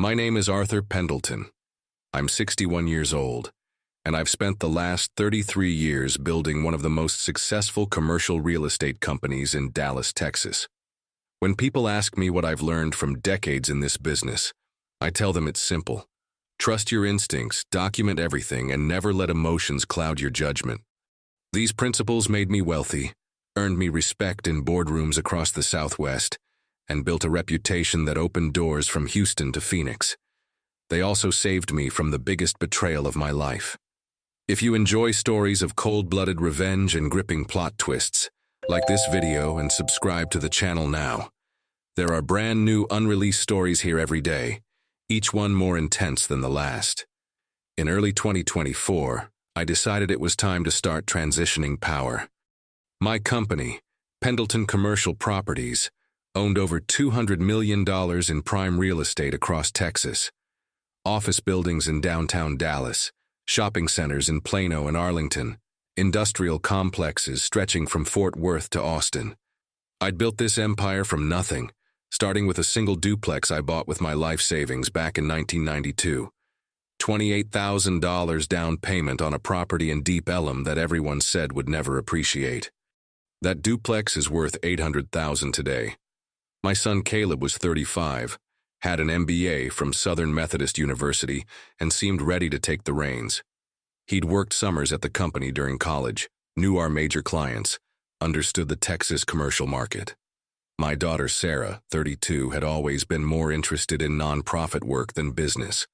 My name is Arthur Pendleton. I'm 61 years old, and I've spent the last 33 years building one of the most successful commercial real estate companies in Dallas, Texas. When people ask me what I've learned from decades in this business, I tell them it's simple. Trust your instincts, document everything, and never let emotions cloud your judgment. These principles made me wealthy, earned me respect in boardrooms across the Southwest, and built a reputation that opened doors from Houston to Phoenix. They also saved me from the biggest betrayal of my life. If you enjoy stories of cold-blooded revenge and gripping plot twists, like this video and subscribe to the channel now. There are brand new unreleased stories here every day, each one more intense than the last. In early 2024, I decided it was time to start transitioning power. My company, Pendleton Commercial Properties, owned over $200 million in prime real estate across Texas. Office buildings in downtown Dallas, shopping centers in Plano and Arlington, industrial complexes stretching from Fort Worth to Austin. I'd built this empire from nothing, starting with a single duplex I bought with my life savings back in 1992. $28,000 down payment on a property in Deep Ellum that everyone said would never appreciate. That duplex is worth $800,000 today. My son Caleb was 35, had an MBA from Southern Methodist University, and seemed ready to take the reins. He'd worked summers at the company during college, knew our major clients, understood the Texas commercial market. My daughter Sarah, 32, had always been more interested in nonprofit work than business.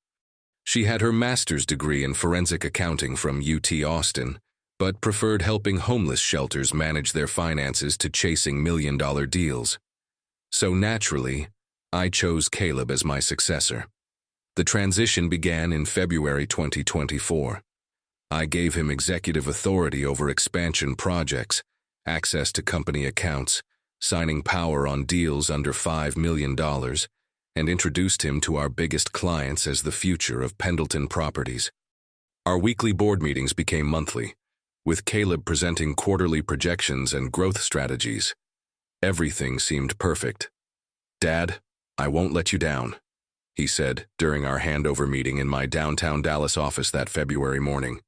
She had her master's degree in forensic accounting from UT Austin, but preferred helping homeless shelters manage their finances to chasing million-dollar deals. So naturally, I chose Caleb as my successor. The transition began in February 2024. I gave him executive authority over expansion projects, access to company accounts, signing power on deals under $5 million, and introduced him to our biggest clients as the future of Pendleton Properties. Our weekly board meetings became monthly, with Caleb presenting quarterly projections and growth strategies. Everything seemed perfect. "Dad, I won't let you down," he said during our handover meeting in my downtown Dallas office that February morning.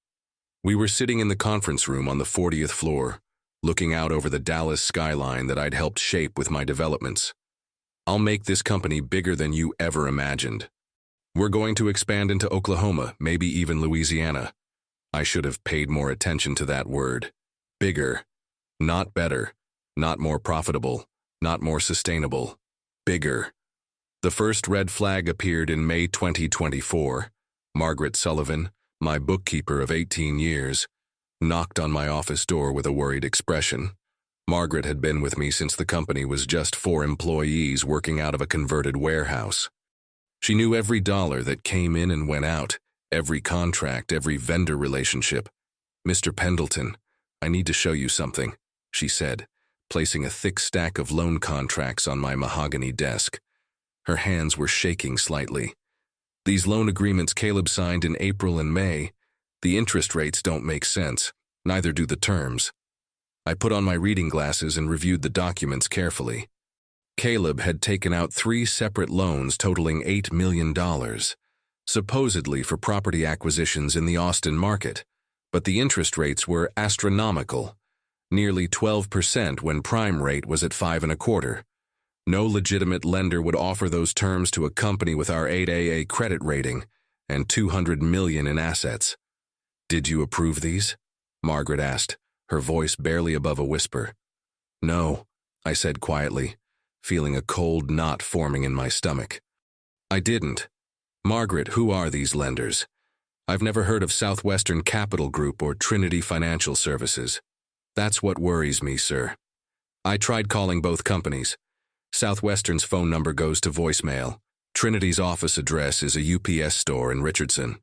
We were sitting in the conference room on the 40th floor, looking out over the Dallas skyline that I'd helped shape with my developments. "I'll make this company bigger than you ever imagined. We're going to expand into Oklahoma, maybe even Louisiana." I should have paid more attention to that word. Bigger. Not better. Not more profitable. Not more sustainable. Bigger. The first red flag appeared in May 2024. Margaret Sullivan, my bookkeeper of 18 years, knocked on my office door with a worried expression. Margaret had been with me since the company was just 4 employees working out of a converted warehouse. She knew every dollar that came in and went out, every contract, every vendor relationship. "Mr. Pendleton, I need to show you something," she said, placing a thick stack of loan contracts on my mahogany desk. Her hands were shaking slightly. "These loan agreements Caleb signed in April and May, the interest rates don't make sense, neither do the terms." I put on my reading glasses and reviewed the documents carefully. Caleb had taken out 3 separate loans totaling $8 million, supposedly for property acquisitions in the Austin market, but the interest rates were astronomical, nearly 12% when prime rate was at 5.25%. No legitimate lender would offer those terms to a company with our AITA credit rating and $200 million in assets. "Did you approve these?" Margaret asked, her voice barely above a whisper. "No," I said quietly, feeling a cold knot forming in my stomach. "I didn't. Margaret, who are these lenders? I've never heard of Southwestern Capital Group or Trinity Financial Services." "That's what worries me, sir. I tried calling both companies. Southwestern's phone number goes to voicemail. Trinity's office address is a UPS store in Richardson."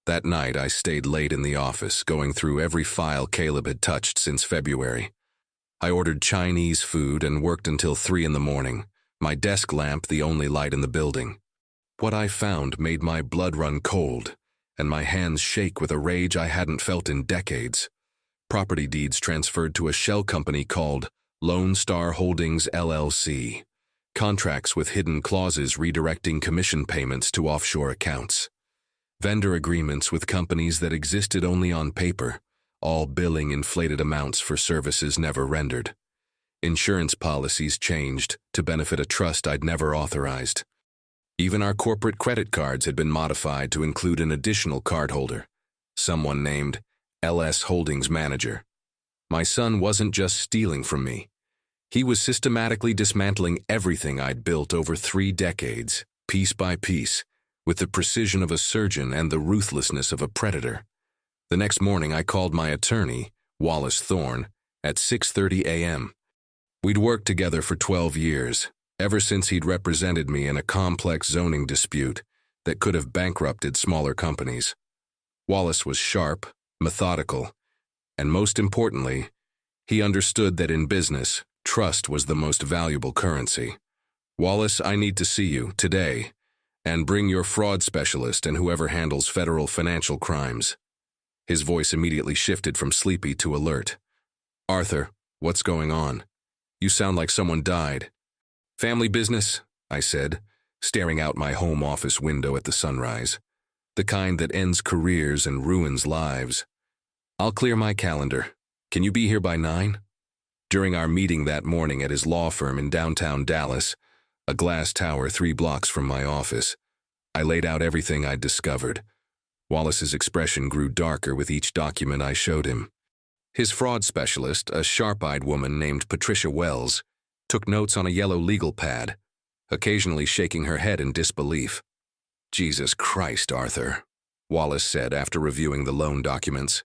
That night, I stayed late in the office, going through every file Caleb had touched since February. I ordered Chinese food and worked until 3 in the morning, my desk lamp the only light in the building. What I found made my blood run cold, and my hands shake with a rage I hadn't felt in decades. Property deeds transferred to a shell company called Lone Star Holdings LLC, Contracts with hidden clauses redirecting commission payments to offshore accounts. Vendor agreements with companies that existed only on paper, all billing inflated amounts for services never rendered. Insurance policies changed to benefit a trust I'd never authorized. Even our corporate credit cards had been modified to include an additional cardholder, someone named LS Holdings Manager. My son wasn't just stealing from me. He was systematically dismantling everything I'd built over 3 decades, piece by piece, with the precision of a surgeon and the ruthlessness of a predator. The next morning, I called my attorney, Wallace Thorne, at 6:30 a.m. We'd worked together for 12 years, ever since he'd represented me in a complex zoning dispute that could have bankrupted smaller companies. Wallace was sharp, methodical, and most importantly, he understood that in business, trust was the most valuable currency. Wallace, I need to see you today, and bring your fraud specialist and whoever handles federal financial crimes. His voice immediately shifted from sleepy to alert. Arthur, what's going on? You sound like someone died. Family business, I said, staring out my home office window at the sunrise. The kind that ends careers and ruins lives. I'll clear my calendar. Can you be here by 9? During our meeting that morning at his law firm in downtown Dallas, a glass tower 3 blocks from my office, I laid out everything I'd discovered. Wallace's expression grew darker with each document I showed him. His fraud specialist, a sharp-eyed woman named Patricia Wells, took notes on a yellow legal pad, occasionally shaking her head in disbelief. Jesus Christ, Arthur, Wallace said after reviewing the loan documents.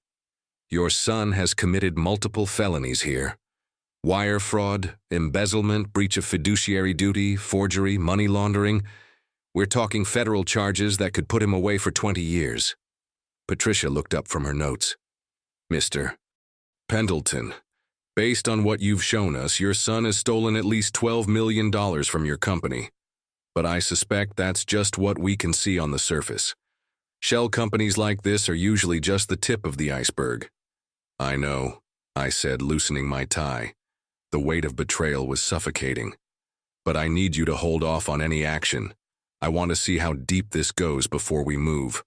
Your son has committed multiple felonies here. Wire fraud, embezzlement, breach of fiduciary duty, forgery, money laundering. We're talking federal charges that could put him away for 20 years. Patricia looked up from her notes. Mr. Pendleton, based on what you've shown us, your son has stolen at least $12 million from your company. But I suspect that's just what we can see on the surface. Shell companies like this are usually just the tip of the iceberg. I know, I said, loosening my tie. The weight of betrayal was suffocating. But I need you to hold off on any action. I want to see how deep this goes before we move.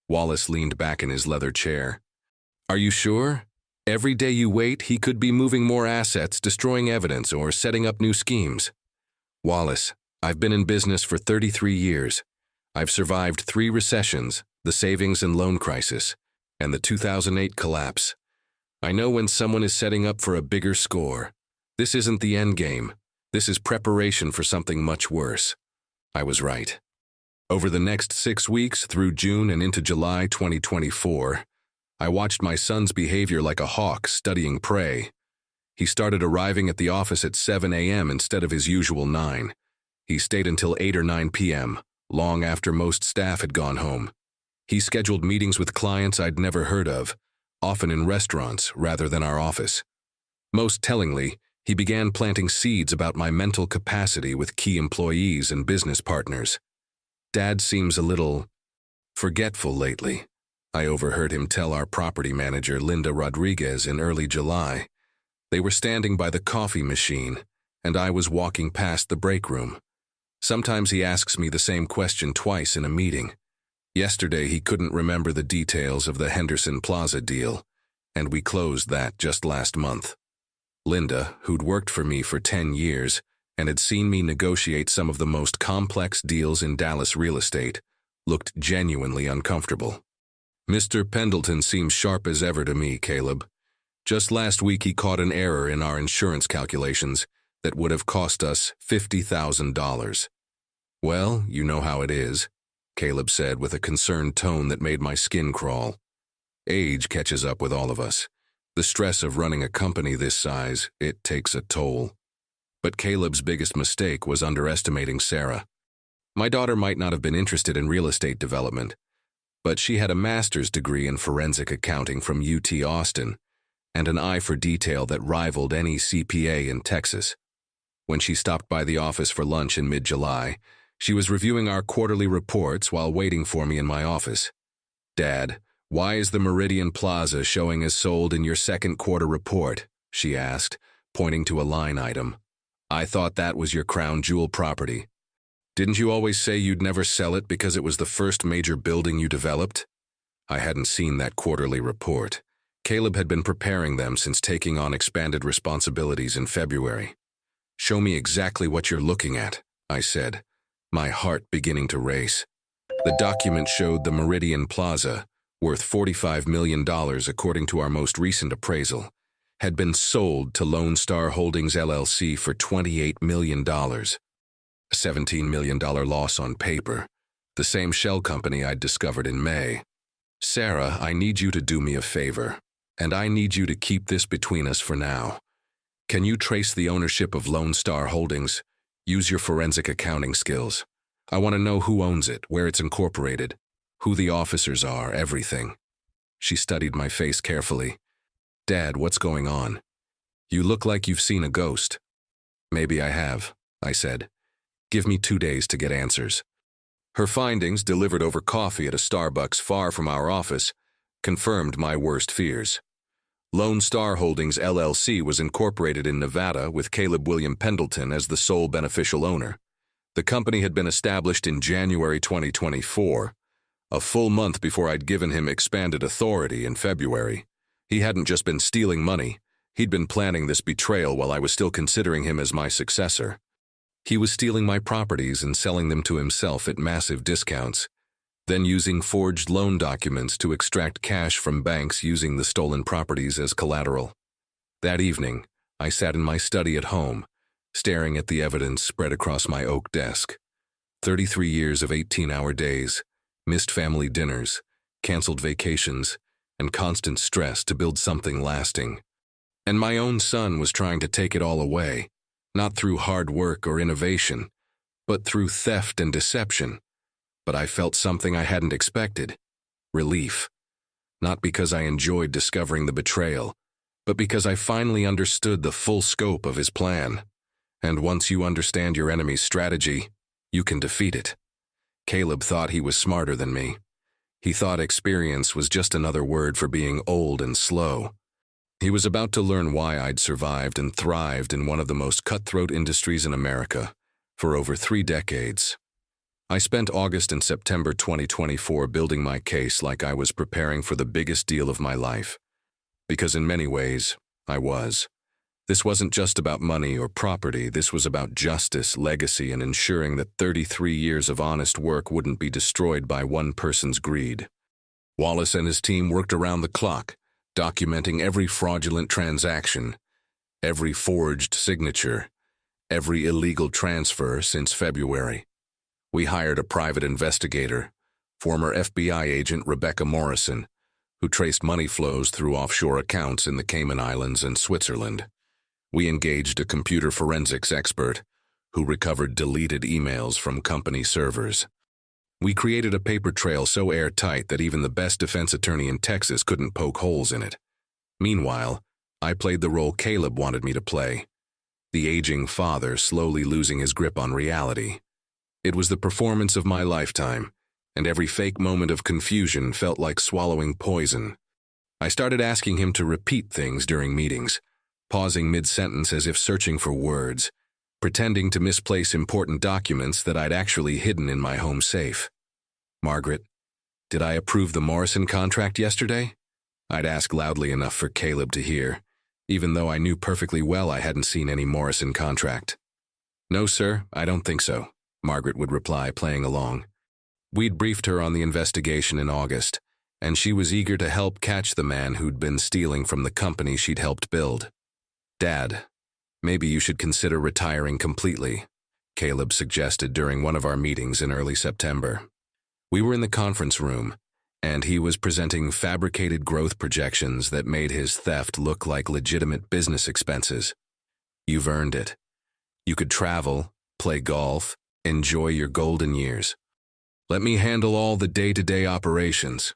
Wallace leaned back in his leather chair. Are you sure? Every day you wait, he could be moving more assets, destroying evidence, or setting up new schemes. Wallace, I've been in business for 33 years. I've survived 3 recessions, the savings and loan crisis, and the 2008 collapse. I know when someone is setting up for a bigger score. This isn't the end game. This is preparation for something much worse. I was right. Over the next 6 weeks through June and into July 2024, I watched my son's behavior like a hawk studying prey. He started arriving at the office at 7 a.m. instead of his usual 9. He stayed until 8 or 9 p.m., long after most staff had gone home. He scheduled meetings with clients I'd never heard of, often in restaurants rather than our office. Most tellingly, he began planting seeds about my mental capacity with key employees and business partners. Dad seems a little forgetful lately, I overheard him tell our property manager, Linda Rodriguez, in early July. They were standing by the coffee machine, and I was walking past the break room. Sometimes he asks me the same question twice in a meeting. Yesterday, he couldn't remember the details of the Henderson Plaza deal, and we closed that just last month. Linda, who'd worked for me for 10 years and had seen me negotiate some of the most complex deals in Dallas real estate, looked genuinely uncomfortable. Mr. Pendleton seems sharp as ever to me, Caleb. Just last week he caught an error in our insurance calculations that would have cost us $50,000. Well, you know how it is, Caleb said with a concerned tone that made my skin crawl. Age catches up with all of us. The stress of running a company this size, it takes a toll. But Caleb's biggest mistake was underestimating Sarah. My daughter might not have been interested in real estate development, but she had a master's degree in forensic accounting from UT Austin and an eye for detail that rivaled any CPA in Texas. When she stopped by the office for lunch in mid-July, she was reviewing our quarterly reports while waiting for me in my office. Dad, why is the Meridian Plaza showing as sold in your second quarter report? She asked, pointing to a line item. I thought that was your crown jewel property. Didn't you always say you'd never sell it because it was the first major building you developed? I hadn't seen that quarterly report. Caleb had been preparing them since taking on expanded responsibilities in February. Show me exactly what you're looking at, I said, my heart beginning to race. The document showed the Meridian Plaza, worth $45 million according to our most recent appraisal, had been sold to Lone Star Holdings LLC for $28 million. A $17 million loss on paper, the same shell company I'd discovered in May. Sarah, I need you to do me a favor, and I need you to keep this between us for now. Can you trace the ownership of Lone Star Holdings? Use your forensic accounting skills. I want to know who owns it, where it's incorporated, who the officers are, everything. She studied my face carefully. Dad, what's going on? You look like you've seen a ghost. Maybe I have, I said. Give me 2 days to get answers. Her findings, delivered over coffee at a Starbucks far from our office, confirmed my worst fears. Lone Star Holdings LLC was incorporated in Nevada with Caleb William Pendleton as the sole beneficial owner. The company had been established in January 2024, a full month before I'd given him expanded authority in February. He hadn't just been stealing money, he'd been planning this betrayal while I was still considering him as my successor. He was stealing my properties and selling them to himself at massive discounts, then using forged loan documents to extract cash from banks using the stolen properties as collateral. That evening, I sat in my study at home, staring at the evidence spread across my oak desk. 33 years of 18-hour days, missed family dinners, canceled vacations, and constant stress to build something lasting. And my own son was trying to take it all away, not through hard work or innovation, but through theft and deception. But I felt something I hadn't expected: relief. Not because I enjoyed discovering the betrayal, but because I finally understood the full scope of his plan. And once you understand your enemy's strategy, you can defeat it. Caleb thought he was smarter than me. He thought experience was just another word for being old and slow. He was about to learn why I'd survived and thrived in one of the most cutthroat industries in America for over 3 decades. I spent August and September 2024 building my case like I was preparing for the biggest deal of my life. Because in many ways, I was. This wasn't just about money or property, this was about justice, legacy, and ensuring that 33 years of honest work wouldn't be destroyed by one person's greed. Wallace and his team worked around the clock, documenting every fraudulent transaction, every forged signature, every illegal transfer since February. We hired a private investigator, former FBI agent Rebecca Morrison, who traced money flows through offshore accounts in the Cayman Islands and Switzerland. We engaged a computer forensics expert who recovered deleted emails from company servers. We created a paper trail so airtight that even the best defense attorney in Texas couldn't poke holes in it. Meanwhile, I played the role Caleb wanted me to play, the aging father slowly losing his grip on reality. It was the performance of my lifetime, and every fake moment of confusion felt like swallowing poison. I started asking him to repeat things during meetings, pausing mid-sentence as if searching for words, pretending to misplace important documents that I'd actually hidden in my home safe. Margaret, did I approve the Morrison contract yesterday? I'd ask loudly enough for Caleb to hear, even though I knew perfectly well I hadn't seen any Morrison contract. No, sir, I don't think so, Margaret would reply, playing along. We'd briefed her on the investigation in August, and she was eager to help catch the man who'd been stealing from the company she'd helped build. Dad, maybe you should consider retiring completely, Caleb suggested during one of our meetings in early September. We were in the conference room, and he was presenting fabricated growth projections that made his theft look like legitimate business expenses. You've earned it. You could travel, play golf, enjoy your golden years. Let me handle all the day-to-day operations.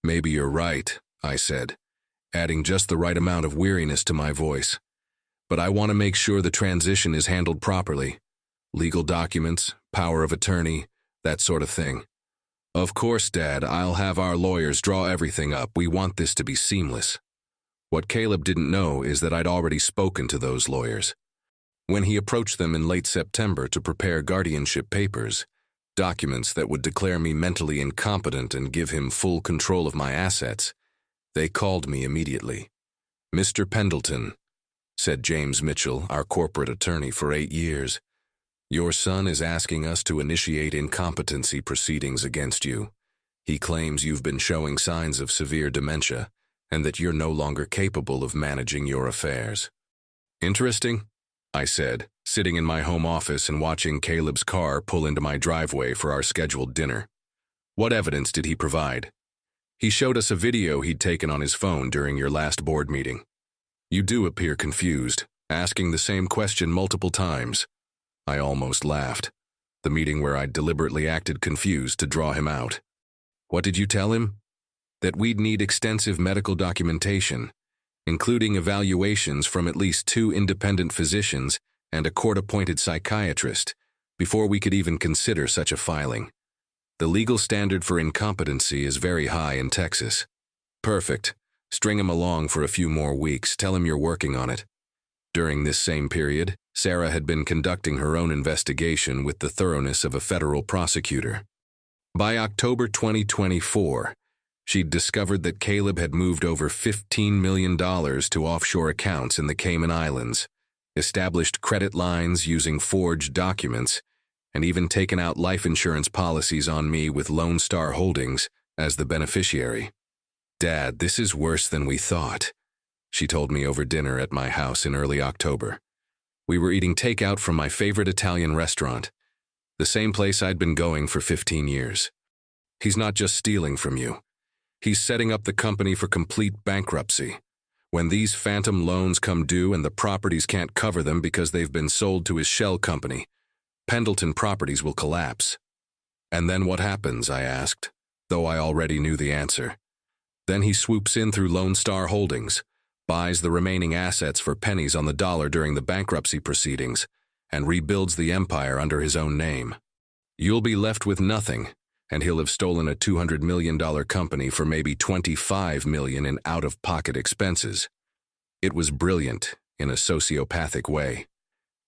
Maybe you're right, I said, adding just the right amount of weariness to my voice. But I want to make sure the transition is handled properly. Legal documents, power of attorney, that sort of thing. Of course, Dad, I'll have our lawyers draw everything up. We want this to be seamless. What Caleb didn't know is that I'd already spoken to those lawyers. When he approached them in late September to prepare guardianship papers, documents that would declare me mentally incompetent and give him full control of my assets, they called me immediately. "Mr. Pendleton," said James Mitchell, our corporate attorney for 8 years, "your son is asking us to initiate incompetency proceedings against you. He claims you've been showing signs of severe dementia and that you're no longer capable of managing your affairs." "Interesting," I said, sitting in my home office and watching Caleb's car pull into my driveway for our scheduled dinner. "What evidence did he provide?" "He showed us a video he'd taken on his phone during your last board meeting." "You do appear confused, asking the same question multiple times." I almost laughed. The meeting where I'd deliberately acted confused to draw him out. "What did you tell him?" "That we'd need extensive medical documentation, including evaluations from at least 2 independent physicians and a court-appointed psychiatrist, before we could even consider such a filing. The legal standard for incompetency is very high in Texas." "Perfect. String him along for a few more weeks. Tell him you're working on it." During this same period, Sarah had been conducting her own investigation with the thoroughness of a federal prosecutor. By October 2024, she'd discovered that Caleb had moved over $15 million to offshore accounts in the Cayman Islands, established credit lines using forged documents, and even taken out life insurance policies on me with Lone Star Holdings as the beneficiary. "Dad, this is worse than we thought," she told me over dinner at my house in early October. We were eating takeout from my favorite Italian restaurant, the same place I'd been going for 15 years. "He's not just stealing from you. He's setting up the company for complete bankruptcy. When these phantom loans come due and the properties can't cover them because they've been sold to his shell company, Pendleton Properties will collapse." "And then what happens?" I asked, though I already knew the answer. "Then he swoops in through Lone Star Holdings, buys the remaining assets for pennies on the dollar during the bankruptcy proceedings, and rebuilds the empire under his own name. You'll be left with nothing, and he'll have stolen a $200 million company for maybe $25 million in out-of-pocket expenses." It was brilliant, in a sociopathic way.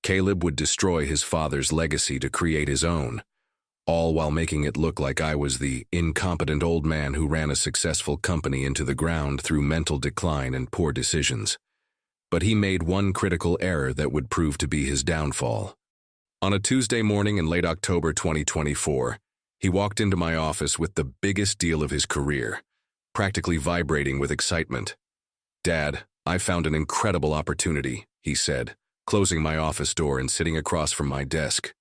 Caleb would destroy his father's legacy to create his own, all while making it look like I was the incompetent old man who ran a successful company into the ground through mental decline and poor decisions. But he made one critical error that would prove to be his downfall. On a Tuesday morning in late October 2024, he walked into my office with the biggest deal of his career, practically vibrating with excitement. "Dad, I found an incredible opportunity," he said, closing my office door and sitting across from my desk.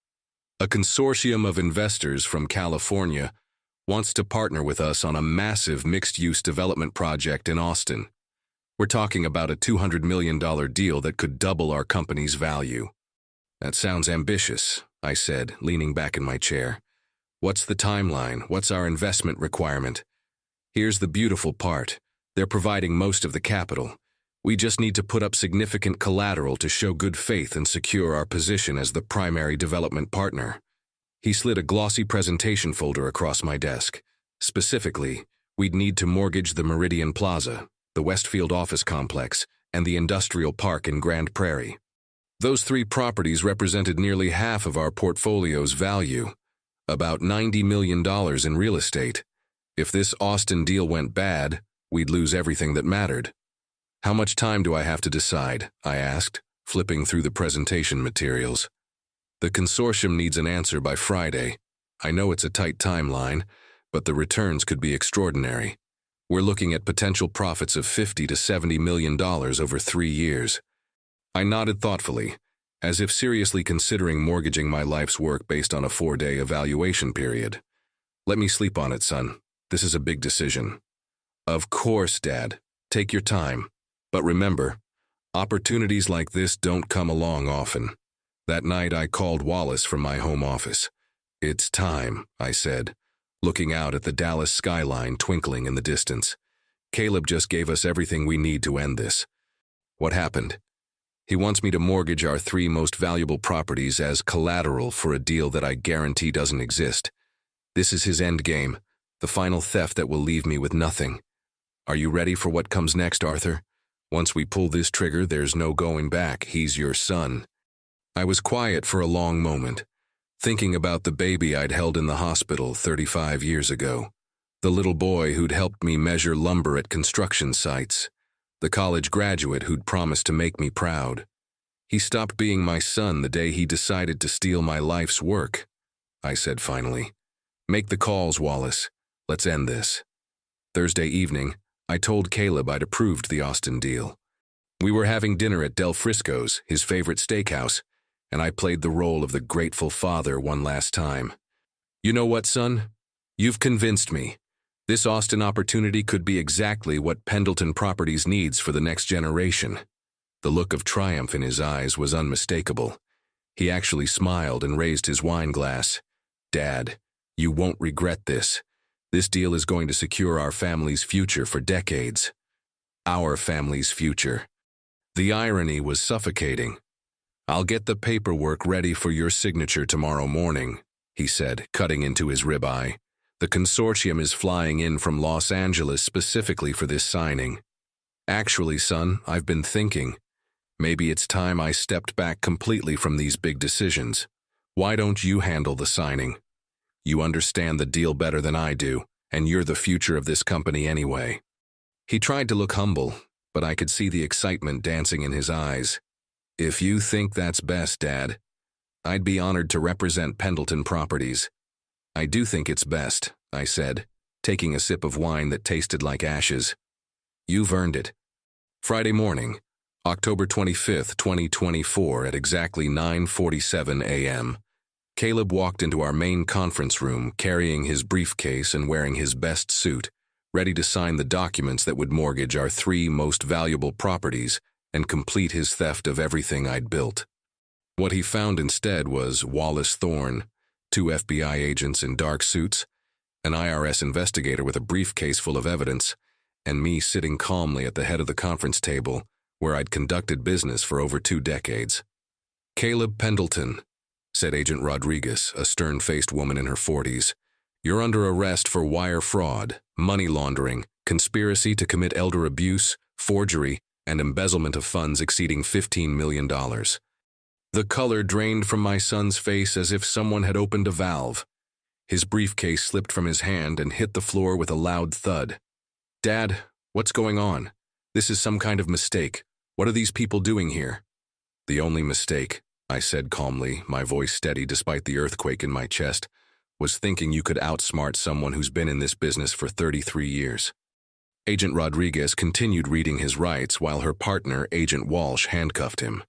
"A consortium of investors from California wants to partner with us on a massive mixed-use development project in Austin. We're talking about a $200 million deal that could double our company's value." "That sounds ambitious," I said, leaning back in my chair. "What's the timeline? What's our investment requirement?" "Here's the beautiful part. They're providing most of the capital. We just need to put up significant collateral to show good faith and secure our position as the primary development partner." He slid a glossy presentation folder across my desk. "Specifically, we'd need to mortgage the Meridian Plaza, the Westfield office complex, and the industrial park in Grand Prairie. Those 3 properties represented nearly half of our portfolio's value, about $90 million in real estate. If this Austin deal went bad, we'd lose everything that mattered." "How much time do I have to decide?" I asked, flipping through the presentation materials. "The consortium needs an answer by Friday. I know it's a tight timeline, but the returns could be extraordinary. We're looking at potential profits of $50 to $70 million over 3 years." I nodded thoughtfully, as if seriously considering mortgaging my life's work based on a 4-day evaluation period. "Let me sleep on it, son. This is a big decision." "Of course, Dad. Take your time. But remember, opportunities like this don't come along often." That night I called Wallace from my home office. "It's time," I said, looking out at the Dallas skyline twinkling in the distance. "Caleb just gave us everything we need to end this." "What happened?" "He wants me to mortgage our 3 most valuable properties as collateral for a deal that I guarantee doesn't exist. This is his end game, the final theft that will leave me with nothing. Are you ready for what comes next, Arthur? Once we pull this trigger, there's no going back. He's your son." I was quiet for a long moment, thinking about the baby I'd held in the hospital 35 years ago, the little boy who'd helped me measure lumber at construction sites, the college graduate who'd promised to make me proud. He stopped being my son the day he decided to steal my life's work. I said finally, "Make the calls, Wallace. Let's end this." Thursday evening, I told Caleb I'd approved the Austin deal. We were having dinner at Del Frisco's, his favorite steakhouse, and I played the role of the grateful father one last time. "You know what, son? You've convinced me. This Austin opportunity could be exactly what Pendleton Properties needs for the next generation." The look of triumph in his eyes was unmistakable. He actually smiled and raised his wine glass. "Dad, you won't regret this. This deal is going to secure our family's future for decades." Our family's future. The irony was suffocating. "I'll get the paperwork ready for your signature tomorrow morning," he said, cutting into his ribeye. "The consortium is flying in from Los Angeles specifically for this signing." "Actually, son, I've been thinking. Maybe it's time I stepped back completely from these big decisions. Why don't you handle the signing? You understand the deal better than I do, and you're the future of this company anyway." He tried to look humble, but I could see the excitement dancing in his eyes. "If you think that's best, Dad, I'd be honored to represent Pendleton Properties." "I do think it's best," I said, taking a sip of wine that tasted like ashes. "You've earned it." Friday morning, October 25th, 2024, at exactly 9:47 a.m., Caleb walked into our main conference room carrying his briefcase and wearing his best suit, ready to sign the documents that would mortgage our 3 most valuable properties and complete his theft of everything I'd built. What he found instead was Wallace Thorne, 2 FBI agents in dark suits, an IRS investigator with a briefcase full of evidence, and me sitting calmly at the head of the conference table, where I'd conducted business for over 2 decades. "Caleb Pendleton," said Agent Rodriguez, a stern-faced woman in her 40s, "you're under arrest for wire fraud, money laundering, conspiracy to commit elder abuse, forgery, and embezzlement of funds exceeding $15 million. The color drained from my son's face as if someone had opened a valve. His briefcase slipped from his hand and hit the floor with a loud thud. "Dad, what's going on? This is some kind of mistake. What are these people doing here?" "The only mistake," I said calmly, my voice steady despite the earthquake in my chest, "was thinking you could outsmart someone who's been in this business for 33 years. Agent Rodriguez continued reading his rights while her partner, Agent Walsh, handcuffed him.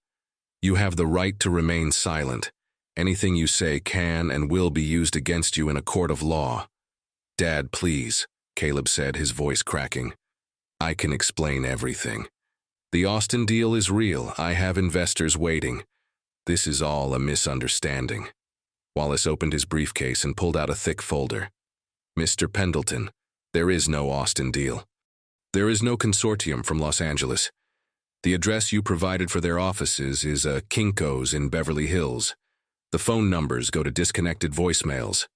"You have the right to remain silent. Anything you say can and will be used against you in a court of law." "Dad, please," Caleb said, his voice cracking. "I can explain everything. The Austin deal is real. I have investors waiting. This is all a misunderstanding." Wallace opened his briefcase and pulled out a thick folder. "Mr. Pendleton, there is no Austin deal. There is no consortium from Los Angeles. The address you provided for their offices is a Kinko's in Beverly Hills. The phone numbers go to disconnected voicemails."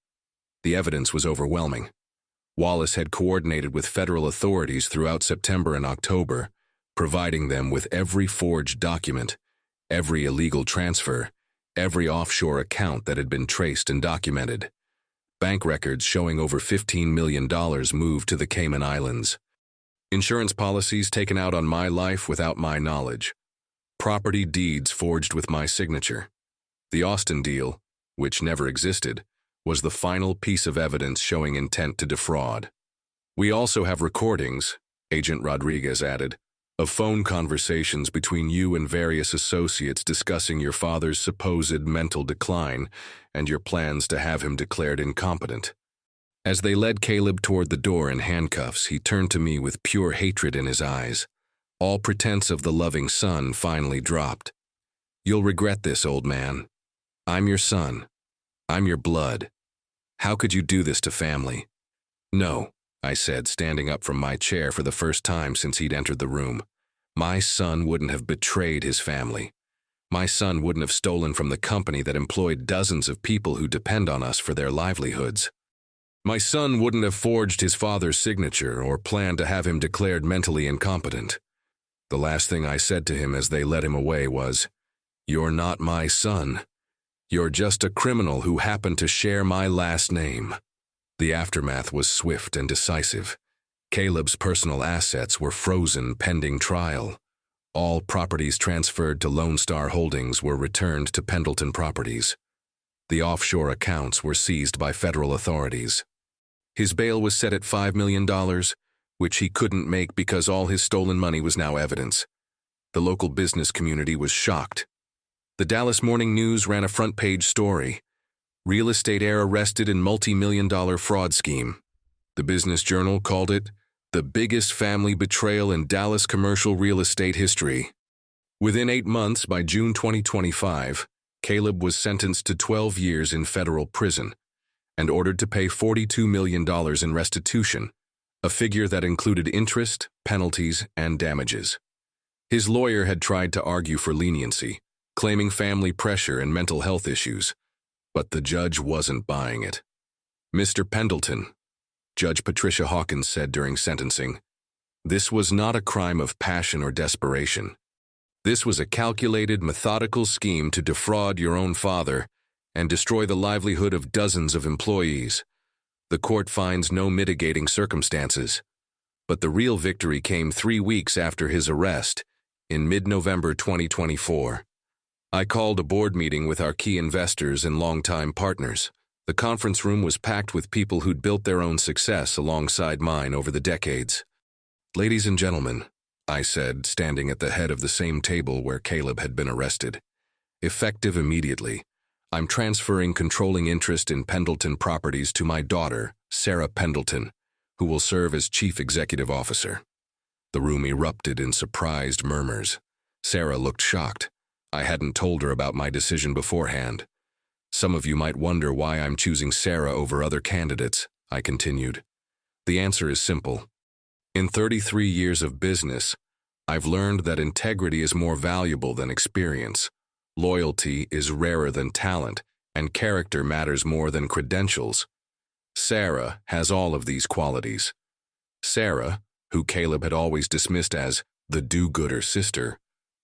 The evidence was overwhelming. Wallace had coordinated with federal authorities throughout September and October, providing them with every forged document, every illegal transfer, every offshore account that had been traced and documented. Bank records showing over $15 million moved to the Cayman Islands. Insurance policies taken out on my life without my knowledge. Property deeds forged with my signature. The Austin deal, which never existed, was the final piece of evidence showing intent to defraud. "We also have recordings," Agent Rodriguez added, "of phone conversations between you and various associates discussing your father's supposed mental decline and your plans to have him declared incompetent." As they led Caleb toward the door in handcuffs, he turned to me with pure hatred in his eyes. All pretense of the loving son finally dropped. "You'll regret this, old man. I'm your son. I'm your blood. How could you do this to family?" "No," I said, standing up from my chair for the first time since he'd entered the room. "My son wouldn't have betrayed his family. My son wouldn't have stolen from the company that employed dozens of people who depend on us for their livelihoods. My son wouldn't have forged his father's signature or planned to have him declared mentally incompetent." The last thing I said to him as they led him away was, "You're not my son. You're just a criminal who happened to share my last name." The aftermath was swift and decisive. Caleb's personal assets were frozen pending trial. All properties transferred to Lone Star Holdings were returned to Pendleton Properties. The offshore accounts were seized by federal authorities. His bail was set at $5 million, which he couldn't make because all his stolen money was now evidence. The local business community was shocked. The Dallas Morning News ran a front-page story. Real estate heir arrested in multi-million-dollar fraud scheme. The Business Journal called it the biggest family betrayal in Dallas commercial real estate history. Within 8 months, by June 2025, Caleb was sentenced to 12 years in federal prison and ordered to pay $42 million in restitution, a figure that included interest, penalties, and damages. His lawyer had tried to argue for leniency, claiming family pressure and mental health issues, but the judge wasn't buying it. "Mr. Pendleton," Judge Patricia Hawkins said during sentencing, "this was not a crime of passion or desperation. This was a calculated, methodical scheme to defraud your own father and destroy the livelihood of dozens of employees. The court finds no mitigating circumstances." But the real victory came 3 weeks after his arrest, in mid-November 2024. I called a board meeting with our key investors and longtime partners. The conference room was packed with people who'd built their own success alongside mine over the decades. "Ladies and gentlemen," I said, standing at the head of the same table where Caleb had been arrested, "effective immediately, I'm transferring controlling interest in Pendleton Properties to my daughter, Sarah Pendleton, who will serve as Chief Executive Officer." The room erupted in surprised murmurs. Sarah looked shocked. I hadn't told her about my decision beforehand. "Some of you might wonder why I'm choosing Sarah over other candidates," I continued. "The answer is simple. In 33 years of business, I've learned that integrity is more valuable than experience, loyalty is rarer than talent, and character matters more than credentials. Sarah has all of these qualities." Sarah, who Caleb had always dismissed as the do-gooder sister,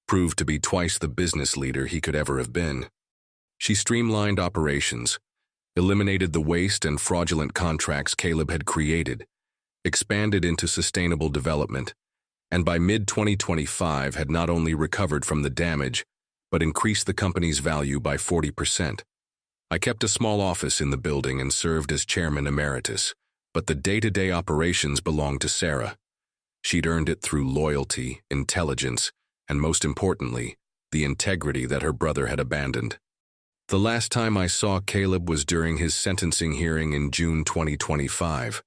proved to be twice the business leader he could ever have been. She streamlined operations, eliminated the waste and fraudulent contracts Caleb had created, expanded into sustainable development, and by mid-2025 had not only recovered from the damage, but increased the company's value by 40%. I kept a small office in the building and served as chairman emeritus, but the day-to-day operations belonged to Sarah. She'd earned it through loyalty, intelligence, and most importantly, the integrity that her brother had abandoned. The last time I saw Caleb was during his sentencing hearing in June 2025.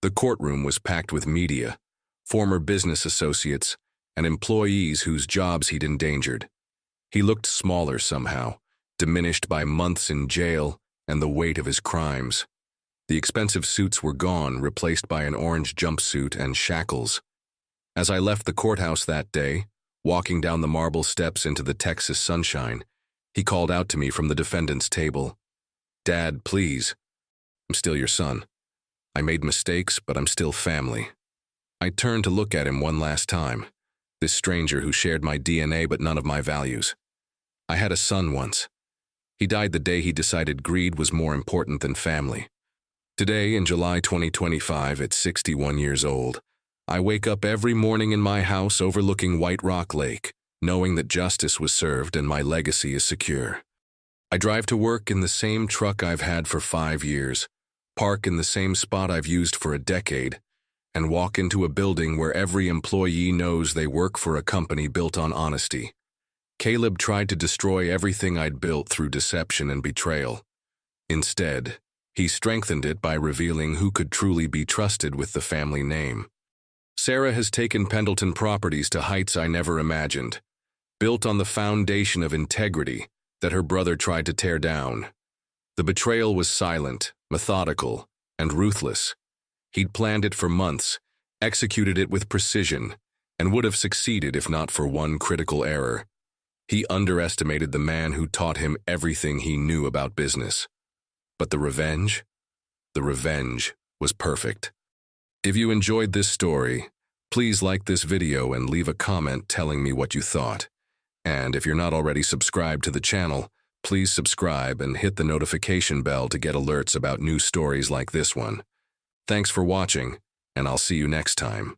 The courtroom was packed with media, former business associates, and employees whose jobs he'd endangered. He looked smaller somehow, diminished by months in jail and the weight of his crimes. The expensive suits were gone, replaced by an orange jumpsuit and shackles. As I left the courthouse that day, walking down the marble steps into the Texas sunshine, he called out to me from the defendant's table, "Dad, please. I'm still your son. I made mistakes, but I'm still family." I turned to look at him one last time, this stranger who shared my DNA but none of my values. I had a son once. He died the day he decided greed was more important than family. Today, in July 2025, at 61 years old, I wake up every morning in my house overlooking White Rock Lake, knowing that justice was served and my legacy is secure. I drive to work in the same truck I've had for 5 years, park in the same spot I've used for a decade, and walk into a building where every employee knows they work for a company built on honesty. Caleb tried to destroy everything I'd built through deception and betrayal. Instead, he strengthened it by revealing who could truly be trusted with the family name. Sarah has taken Pendleton Properties to heights I never imagined, built on the foundation of integrity that her brother tried to tear down. The betrayal was silent, methodical, and ruthless. He'd planned it for months, executed it with precision, and would have succeeded if not for one critical error. He underestimated the man who taught him everything he knew about business. But the revenge? The revenge was perfect. If you enjoyed this story, please like this video and leave a comment telling me what you thought. And if you're not already subscribed to the channel, please subscribe and hit the notification bell to get alerts about new stories like this one. Thanks for watching, and I'll see you next time.